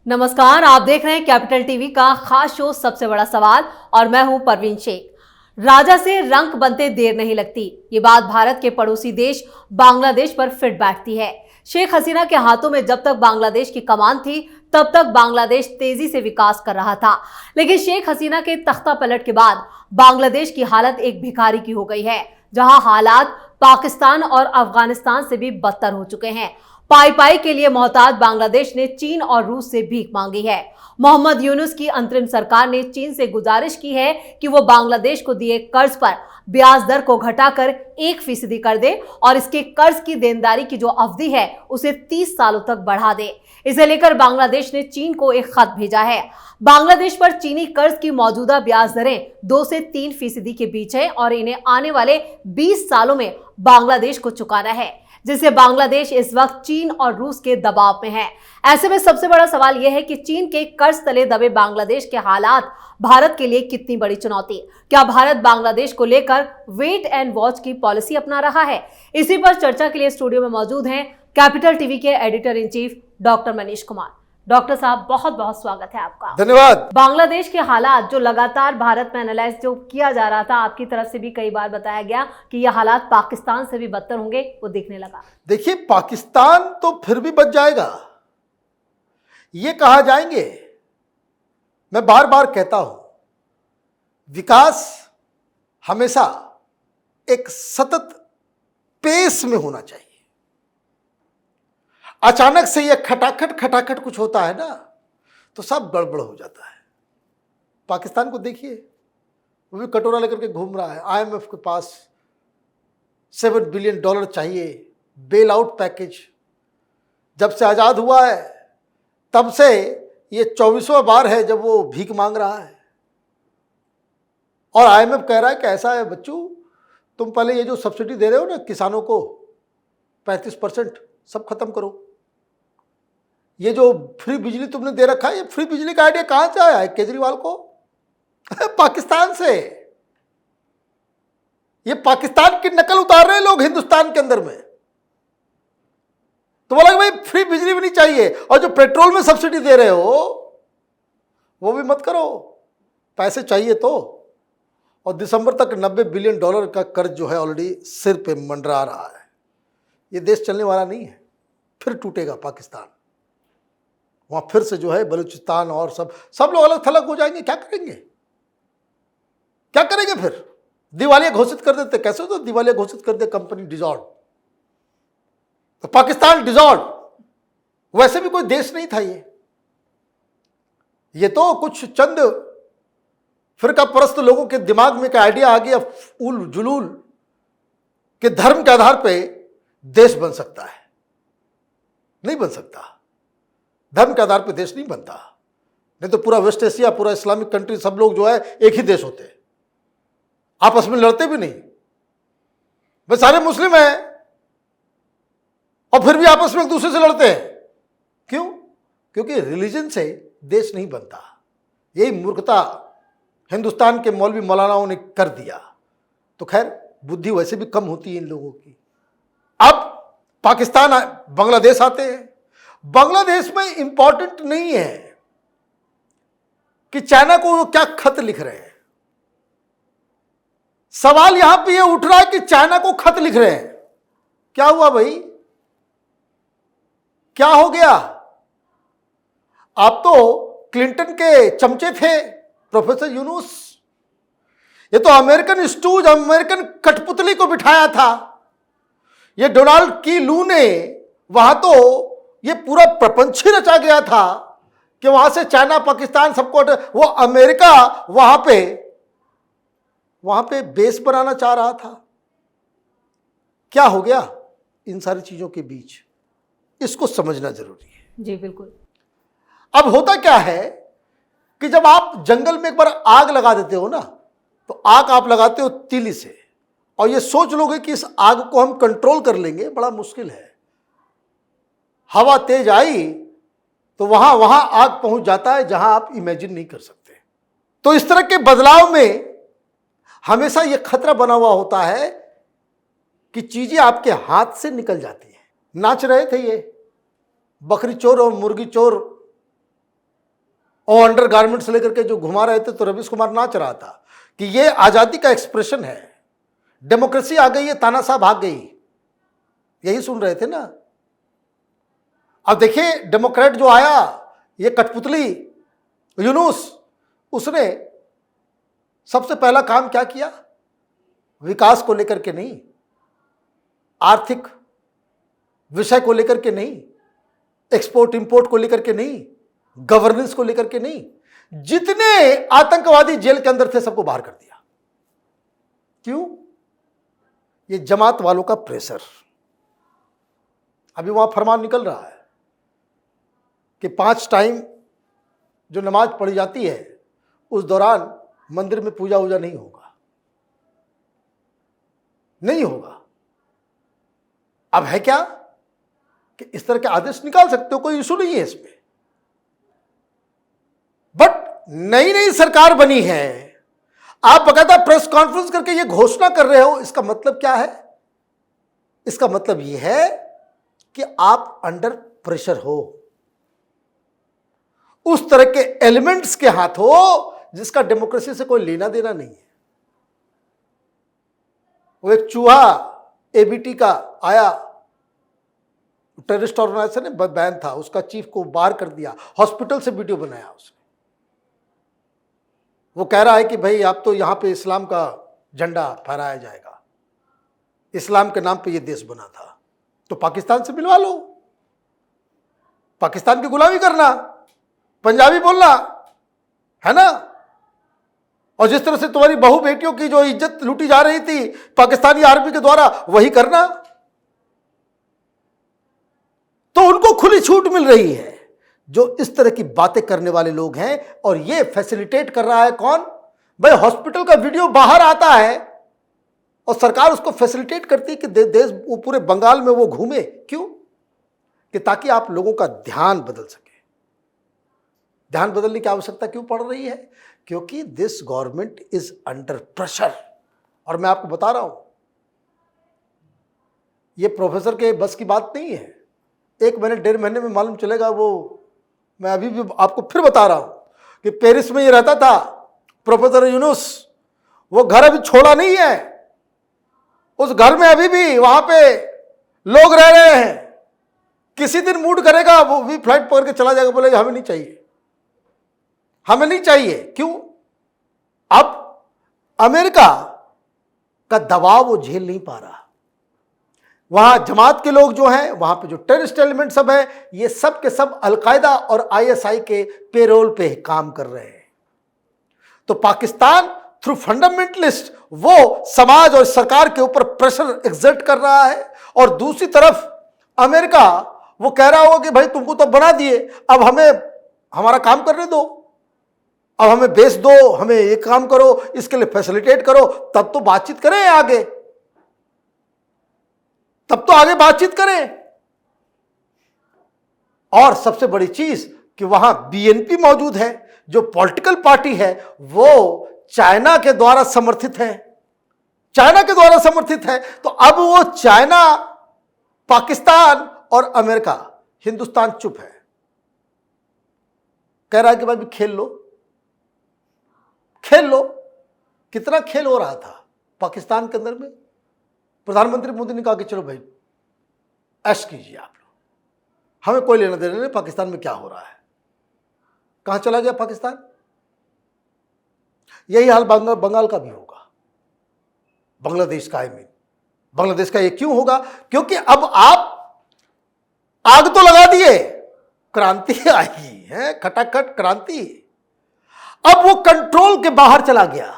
नमस्कार, आप देख रहे हैं कैपिटल टीवी का खास शो सबसे बड़ा सवाल और मैं हूं परवीन शेख। राजा से रंक बनते देर नहीं लगती, ये बात भारत के पड़ोसी देश बांग्लादेश पर फिट बैठती है। शेख हसीना के हाथों में जब तक बांग्लादेश की कमान थी तब तक बांग्लादेश तेजी से विकास कर रहा था, लेकिन शेख हसीना के तख्ता पलट के बाद बांग्लादेश की हालत एक भिखारी की हो गई है, जहां हालात पाकिस्तान और अफगानिस्तान से भी बदतर हो चुके हैं। पाई पाई के लिए मोहताज बांग्लादेश ने चीन और रूस से भीख मांगी है। मोहम्मद यूनुस की अंतरिम सरकार ने चीन से गुजारिश की है कि वो बांग्लादेश को दिए कर्ज पर ब्याज दर को घटाकर 1% कर दे और इसके कर्ज की देनदारी की जो अवधि है उसे 30 सालों तक बढ़ा दे। इसे लेकर बांग्लादेश ने चीन को एक खत भेजा है। बांग्लादेश पर चीनी कर्ज की मौजूदा ब्याज दरें 2 से 3% के बीच है और इन्हें आने वाले 20 सालों में बांग्लादेश को चुकाना है, जिससे बांग्लादेश इस वक्त चीन और रूस के दबाव में है। ऐसे में सबसे बड़ा सवाल यह है कि चीन के कर्ज तले दबे बांग्लादेश के हालात भारत के लिए कितनी बड़ी चुनौती। क्या भारत बांग्लादेश को लेकर वेट एंड वॉच की पॉलिसी अपना रहा है? इसी पर चर्चा के लिए स्टूडियो में मौजूद हैं कैपिटल टीवी के editor in chief doctor Manish Kumar. Doctor साहब, बहुत बहुत स्वागत है आपका। धन्यवाद। बांग्लादेश के हालात जो लगातार भारत में एनालाइज जो किया जा रहा था, आपकी तरफ से भी कई बार बताया गया कि ये हालात पाकिस्तान से भी बदतर होंगे, वो दिखने लगा। देखिए, पाकिस्तान तो फिर भी बच जाएगा, ये कहा जाएंगे। मैं बार बार कहता हूं, विकास हमेशा एक सतत पेस में होना चाहिए। अचानक से ये खटाखट कुछ होता है ना, तो सब गड़बड़ हो जाता है। पाकिस्तान को देखिए, वो भी कटोरा लेकर के घूम रहा है। आईएमएफ के पास $7 बिलियन चाहिए बेल आउट पैकेज। जब से आज़ाद हुआ है तब से ये 24वां बार है जब वो भीख मांग रहा है। और आईएमएफ कह रहा है कि ऐसा है बच्चों, तुम पहले ये जो सब्सिडी दे रहे हो ना किसानों को 35%, सब खत्म करो। ये जो फ्री बिजली तुमने दे रखा है, ये फ्री बिजली का आइडिया कहां से आया है केजरीवाल को? पाकिस्तान से। ये पाकिस्तान की नकल उतार रहे हैं लोग हिंदुस्तान के अंदर में। तो बोला कि भाई फ्री बिजली भी नहीं चाहिए, और जो पेट्रोल में सब्सिडी दे रहे हो वो भी मत करो, पैसे चाहिए तो। और दिसंबर तक $90 बिलियन का कर्ज जो है ऑलरेडी सिर पे मंडरा रहा है। ये देश चलने वाला नहीं है, फिर टूटेगा पाकिस्तान। वहां फिर से जो है बलूचिस्तान और सब लोग अलग थलग हो जाएंगे। क्या करेंगे, क्या करेंगे फिर? दिवालिया घोषित कर देते। कैसे? तो दिवालिया घोषित कर दे, कंपनी डिसॉल्व, तो पाकिस्तान डिसॉल्व। वैसे भी कोई देश नहीं था ये तो कुछ चंद फिरका परस्त लोगों के दिमाग में का आइडिया आ गया, उल जुलूल के धर्म के आधार पे देश बन सकता है। नहीं बन सकता, धर्म के आधार पे देश नहीं बनता। नहीं तो पूरा वेस्ट एशिया, पूरा इस्लामिक कंट्री, सब लोग जो है एक ही देश होते, आपस में लड़ते भी नहीं। वे सारे मुस्लिम हैं और फिर भी आपस में एक दूसरे से लड़ते हैं। क्यों? क्योंकि रिलीजन से देश नहीं बनता। यही मूर्खता हिंदुस्तान के मौलवी मौलानाओं ने कर दिया। तो खैर, बुद्धि वैसे भी कम होती है इन लोगों की। अब पाकिस्तान बांग्लादेश आते हैं। बांग्लादेश में इंपॉर्टेंट नहीं है कि चाइना को वो क्या खत लिख रहे हैं। सवाल यहां पे ये उठ रहा है कि चाइना को खत लिख रहे हैं। क्या हुआ भाई, क्या हो गया? आप तो क्लिंटन के चमचे थे, प्रोफेसर यूनुस। ये तो अमेरिकन स्टूज, अमेरिकन कठपुतली को बिठाया था। ये डोनाल्ड की लू ने वहां तो ये पूरा प्रपंच ही रचा गया था कि वहां से चाइना, पाकिस्तान सबको, वो अमेरिका वहां पे बेस बनाना चाह रहा था। क्या हो गया इन सारी चीजों के बीच? इसको समझना जरूरी है। जी बिल्कुल। अब होता क्या है कि जब आप जंगल में एक बार आग लगा देते हो ना, तो आग आप लगाते हो तीली से, और ये सोच लोगे कि इस आग को हम कंट्रोल कर लेंगे, बड़ा मुश्किल है। हवा तेज आई तो वहां आग पहुंच जाता है जहां आप इमेजिन नहीं कर सकते। तो इस तरह के बदलाव में हमेशा यह खतरा बना हुआ होता है कि चीजें आपके हाथ से निकल जाती हैं। नाच रहे थे ये बकरी चोर और मुर्गी चोर और अंडर गारमेंट से लेकर के जो घुमा रहे थे तो रवीश कुमार नाच रहा था कि ये आजादी का एक्सप्रेशन है, डेमोक्रेसी आ गई है, तानाशाह भाग गई, यही सुन रहे थे ना। अब देखिए डेमोक्रेट जो आया, ये कठपुतली यूनुस, उसने सबसे पहला काम क्या किया? विकास को लेकर के नहीं, आर्थिक विषय को लेकर के नहीं, एक्सपोर्ट इंपोर्ट को लेकर के नहीं, गवर्नेंस को लेकर के नहीं, जितने आतंकवादी जेल के अंदर थे सबको बाहर कर दिया। क्यों? ये जमात वालों का प्रेशर। अभी वहां फरमान निकल रहा है कि 5 टाइम जो नमाज पढ़ी जाती है उस दौरान मंदिर में पूजा वूजा नहीं होगा, नहीं होगा। अब है क्या कि इस तरह के आदेश निकाल सकते हो, कोई इशू नहीं है इसमें। बट नई नई सरकार बनी है, आप बकायदा प्रेस कॉन्फ्रेंस करके ये घोषणा कर रहे हो, इसका मतलब क्या है? इसका मतलब यह है कि आप अंडर प्रेशर हो, उस तरह के एलिमेंट्स के हाथ हो जिसका डेमोक्रेसी से कोई लेना देना नहीं है। वो एक चूहा एबीटी का आया, टेररिस्ट ऑर्गेनाइजेशन ने बैन था, उसका चीफ को बाहर कर दिया, हॉस्पिटल से वीडियो बनाया उसने। वो कह रहा है कि भाई आप तो यहां पे इस्लाम का झंडा फहराया जाएगा, इस्लाम के नाम पे ये देश बना था, तो पाकिस्तान से मिलवा लो, पाकिस्तान की गुलामी करना, पंजाबी बोलना, है ना। और जिस तरह से तुम्हारी बहू बेटियों की जो इज्जत लूटी जा रही थी पाकिस्तानी आर्मी के द्वारा, वही करना। तो उनको खुली छूट मिल रही है। जो इस तरह की बातें करने वाले लोग हैं, और ये फैसिलिटेट कर रहा है कौन? भाई हॉस्पिटल का वीडियो बाहर आता है और सरकार उसको फैसिलिटेट करती है कि देश वो पूरे बंगाल में वो घूमे। क्यों? कि ताकि आप लोगों का ध्यान बदल सके। ध्यान बदलने की आवश्यकता क्यों पड़ रही है? क्योंकि this government is under pressure. और मैं आपको बता रहा हूं, ये प्रोफेसर के बस की बात नहीं है। 1 महीने 1.5 महीने में मालूम चलेगा। वो मैं अभी भी आपको फिर बता रहा हूं कि पेरिस में ये रहता था प्रोफेसर यूनुस, वो घर अभी छोड़ा नहीं है, उस घर में अभी भी वहां पे लोग रह रहे हैं। किसी दिन मूड करेगा वो भी फ्लाइट पकड़ के चला जाएगा, बोलेगा हमें नहीं चाहिए, हमें नहीं चाहिए। क्यों? अब अमेरिका का दबाव वो झेल नहीं पा रहा। वहां जमात के लोग जो हैं, वहां पे जो टेररिस्ट एलिमेंट सब है, ये सब के सब अलकायदा और आईएसआई के पेरोल पे काम कर रहे हैं। तो पाकिस्तान थ्रू फंडामेंटलिस्ट वो समाज और सरकार के ऊपर प्रेशर एक्सर्ट कर रहा है, और दूसरी तरफ अमेरिका वो कह रहा होगा कि भाई तुमको तो बना दिए, अब हमें हमारा काम करने दो, अब हमें बेच दो, हमें ये काम करो, इसके लिए फैसिलिटेट करो, तब तो बातचीत करें आगे, तब तो आगे बातचीत करें। और सबसे बड़ी चीज कि वहां बीएनपी मौजूद है, जो पॉलिटिकल पार्टी है वो चाइना के द्वारा समर्थित है, चाइना के द्वारा समर्थित है। तो अब वो चाइना, पाकिस्तान और अमेरिका, हिंदुस्तान चुप है, कह रहा है कि भाई खेल लो, खेल लो। कितना खेल हो रहा था पाकिस्तान के अंदर में। प्रधानमंत्री मोदी ने कहा कि चलो भाई ऐश कीजिए आप लोग, हमें कोई लेना देना नहीं पाकिस्तान में क्या हो रहा है। कहां चला गया पाकिस्तान? यही हाल बंगाल का भी होगा, बांग्लादेश का। बांग्लादेश का ये क्यों होगा? क्योंकि अब आप आग तो लगा दिए, क्रांति आई है, खटाखट क्रांति, अब वो कंट्रोल के बाहर चला गया।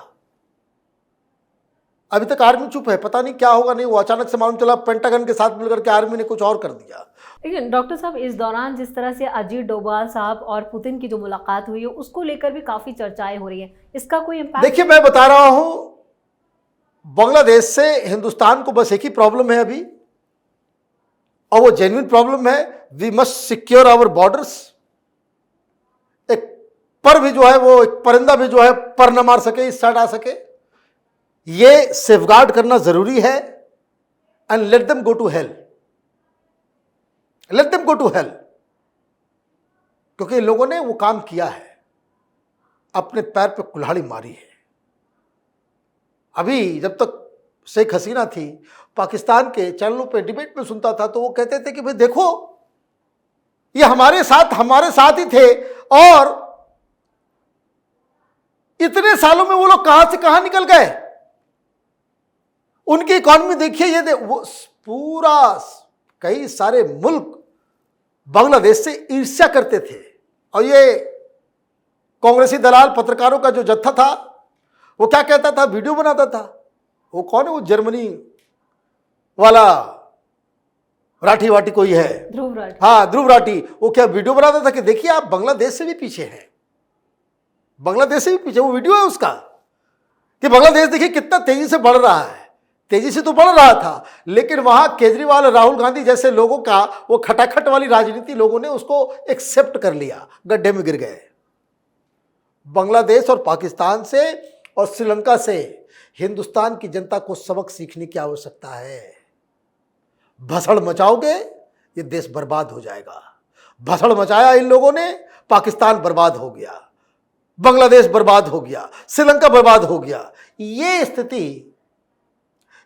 अभी तक आर्मी चुप है, पता नहीं क्या होगा। नहीं, वो अचानक से मालूम चला पेंटागन के साथ मिलकर के आर्मी ने कुछ और कर दिया। लेकिन डॉक्टर साहब, इस दौरान जिस तरह से अजीत डोभाल साहब और पुतिन की जो मुलाकात हुई है, उसको लेकर भी काफी चर्चाएं हो रही हैं, इसका कोई इम्पैक्ट? देखिए, मैं बता रहा हूं, बांग्लादेश से हिंदुस्तान को बस एक ही प्रॉब्लम है अभी, और वो जेन्युइन प्रॉब्लम है। We must secure our borders. एक पर भी जो है, वो एक परिंदा भी जो है पर न मार सके, इस साइड आ सके, ये सेफगार्ड करना जरूरी है। And let them go to hell, let them go to hell, क्योंकि इन लोगों ने वो काम किया है। अपने पैर पे कुल्हाड़ी मारी है। अभी जब तक शेख हसीना थी, पाकिस्तान के चैनलों पे डिबेट में सुनता था तो वो कहते थे कि भाई देखो, ये हमारे साथ ही थे, और इतने सालों में वो लोग कहां से कहां निकल गए। उनकी इकॉनमी देखिए, वो पूरा कई सारे मुल्क बांग्लादेश से ईर्ष्या करते थे। और ये कांग्रेसी दलाल पत्रकारों का जो जत्था था, वो क्या कहता था, वीडियो बनाता था। वो कौन है, वो जर्मनी वाला राठी वाटी कोई है, ध्रुव राठी। हाँ, ध्रुव राठी। वो क्या वीडियो बनाता था कि देखिए आप बांग्लादेश से भी पीछे हैं, बांग्लादेश से भी पीछे। वो वीडियो है उसका कि बांग्लादेश देखिए कितना तेजी से बढ़ रहा है। तेजी से तो बढ़ रहा था, लेकिन वहां केजरीवाल, राहुल गांधी जैसे लोगों का वो खटाखट वाली राजनीति, लोगों ने उसको एक्सेप्ट कर लिया, गड्ढे में गिर गए। बांग्लादेश और पाकिस्तान से और श्रीलंका से हिंदुस्तान की जनता को सबक सीखने की आवश्यकता है। भसड़ मचाओगे, ये देश बर्बाद हो जाएगा। भसड़ मचाया इन लोगों ने, पाकिस्तान बर्बाद हो गया, बांग्लादेश बर्बाद हो गया, श्रीलंका बर्बाद हो गया। ये स्थिति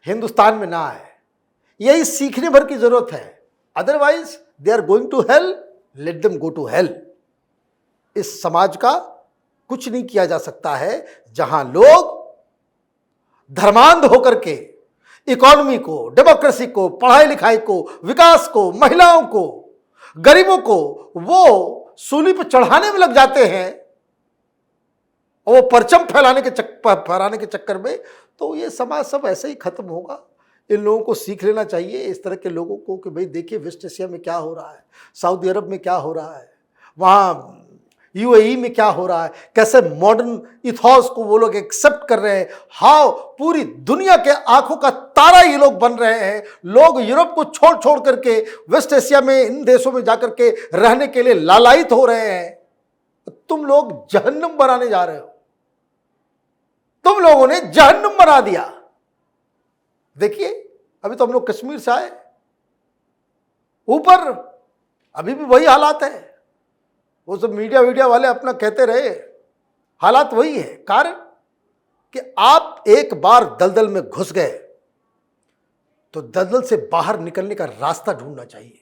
हिंदुस्तान में ना आए, यही सीखने भर की जरूरत है। Otherwise they are going to hell, let them go to hell. इस समाज का कुछ नहीं किया जा सकता है जहां लोग धर्मांध होकर के इकोनॉमी को, डेमोक्रेसी को, पढ़ाई लिखाई को, विकास को, महिलाओं को, गरीबों को वो सूली पर चढ़ाने में लग जाते हैं, और वो परचम फैलाने के चक्कर में, तो ये समाज सब ऐसे ही खत्म होगा। इन लोगों को सीख लेना चाहिए, इस तरह के लोगों को, कि भाई देखिए वेस्ट एशिया में क्या हो रहा है, सऊदी अरब में क्या हो रहा है, वहाँ यूएई में क्या हो रहा है, कैसे मॉडर्न इथॉस को वो लोग एक्सेप्ट कर रहे हैं। हाउ पूरी दुनिया के आंखों का तारा ये लोग बन रहे हैं। लोग यूरोप को छोड़ छोड़ करके वेस्ट एशिया में, इन देशों में जाकर के रहने के लिए लालायित हो रहे हैं। तुम लोग जहन्नुम बनाने जा रहे हो, तुम लोगों ने जहन्नुम बना दिया। देखिए अभी तो हम लोग कश्मीर से आए, ऊपर अभी भी वही हालात है। वो सब मीडिया वाले अपना कहते रहे, हालात वही है। कारण कि आप एक बार दलदल में घुस गए तो दलदल से बाहर निकलने का रास्ता ढूंढना चाहिए,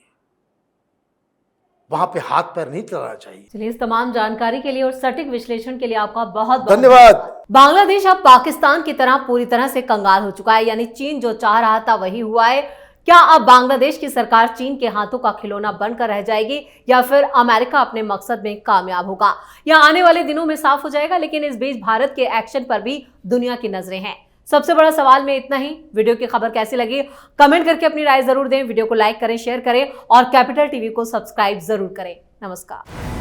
वहां पे हाथ पैर नहीं चलाना चाहिए। चलिए, इस तमाम जानकारी के लिए और सटीक विश्लेषण के लिए आपका बहुत बहुत धन्यवाद। बांग्लादेश अब पाकिस्तान की तरह पूरी तरह से कंगाल हो चुका है, यानी चीन जो चाह रहा था वही हुआ है। क्या अब बांग्लादेश की सरकार चीन के हाथों का खिलौना बनकर रह जाएगी, या फिर अमेरिका अपने मकसद में कामयाब होगा? यह आने वाले दिनों में साफ हो जाएगा। लेकिन इस बीच भारत के एक्शन पर भी दुनिया की नजरें हैं। सबसे बड़ा सवाल में इतना ही। वीडियो की खबर कैसी लगी कमेंट करके अपनी राय जरूर दें। वीडियो को लाइक करें, शेयर करें और कैपिटल टीवी को सब्सक्राइब जरूर करें। नमस्कार।